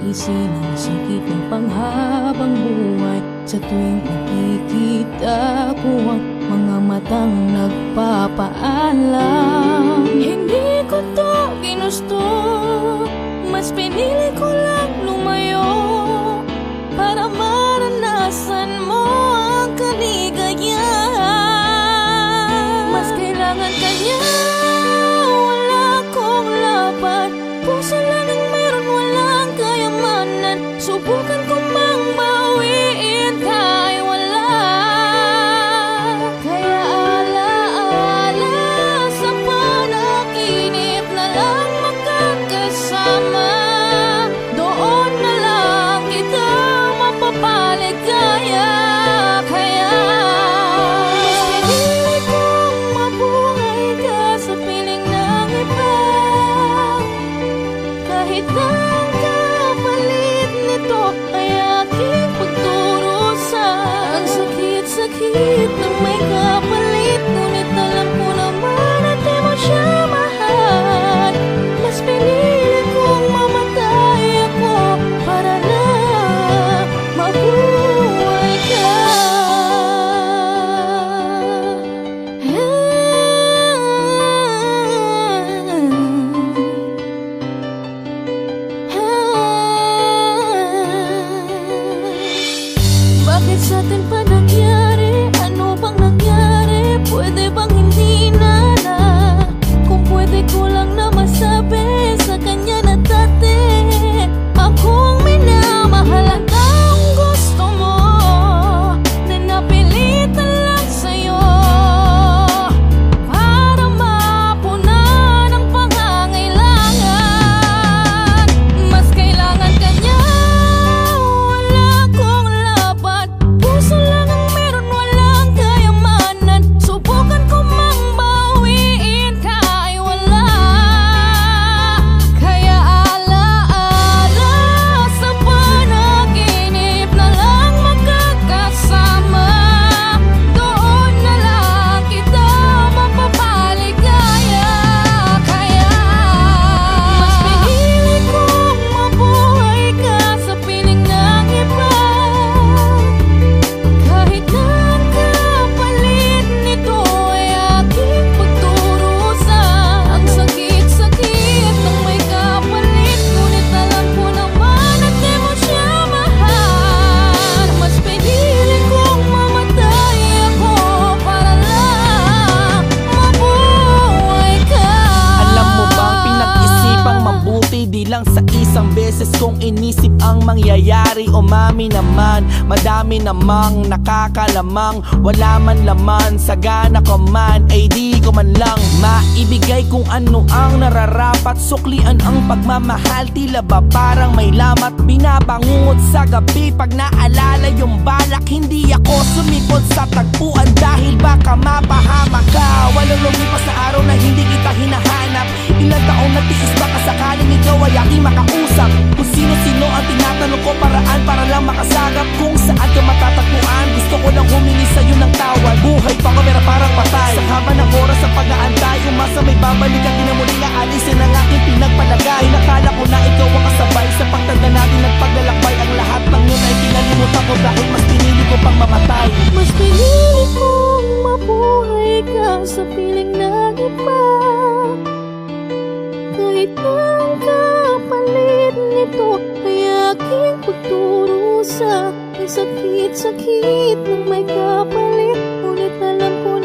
tiisin ang sakit ng panghabang buhay. Sa tuwing nakikita ko ang mga matang nagpapaalam, hindi ko to ginusto, mas pinili ko lang lumayo para maranasan mo ang kaligayahan. Mas kailangan ka niya, wala akong laban. Puso lang ang meron, walang kayamanan. Subukan ko mang bawiin kahit wala. Kaya alaala sa panaginip na lang magkakasama. Doon na lang kita mapapaligaya. Kaya mas pinili kong mabuhay ka sa piling ng iba. Kahit ang kapalit nito ay aking pagdurusa. Ang sakit-sakit na may kapalit, ngunit alam ko naman at di mo siya mahal. Mas pinili kong mamatay ako para lang mabuhay ka. Bakit sa atin pa nangyari? Ano bang nangyari? Pwede bang hindi na na? Kung pwede ko lang na masabi sa kanya na dati akong minamahal at ang gusto mo, na napilitan lang sa'yo para mapunan ang pangangailangan. Mas kailangan ka niya, wala akong laban. Puso lang ang meron, walang kayamanan. Subukan ko mang bawiin kahit wala. Kaya alaala sa panaginip na lang magkakasama. Doon na lang kita mapapaligaya. Kaya mas pinili kong mabuhay ka sa piling ng iba. Kahit ang kapalit nito ay aking pagdurusa. Ang sakit-sakit ng may kapalit, ngunit alam ko naman at di mo siya mahal. Mas pinili kong mamatay ako para lang mabuhay ka. Alam mo bang pinag-isipang mabuti, di lang sa isang beses kong inisip ang mangyayari. Umami naman, madami namang nakakalamang, wala man laman, sagana ko man ay di ko man lang maibigay kung ano ang nararapat. Suklian ang pagmamahal, tila ba parang may lamat. Binabangungot sa gabi pag naalala yung balak. Hindi ako sumipot sa tagpuan dahil baka mapahamak ka. Walang lumipas na araw na hindi kita hinahanap. Ilang taong nagtiis baka sakaling ikaw ay aking makausap. Kung sino-sino ang tinatanong ko, paraan para lang makasagap. Kung saan ka matatagpuan, gusto ko lang humingi sa'yo ng tawad. Buhay pa ko pero parang patay. Sa haba ng oras sa pag-aantay, umasa may babalik at tinamuling aalisin ang aking pinagpalagay. Nakala ko na ikaw ang kasabay sa pagtanda natin at paglalakbay. Ang lahat ng yun ay kinalimutan ko dahil mas pinili ko pang mamatay. Mas pinili kong mabuhay ka sa piling ng iba. Kahit ang kapalit nito ay aking pagdurusa. Ang sakit-sakit ng may kapalit, ngunit alam ko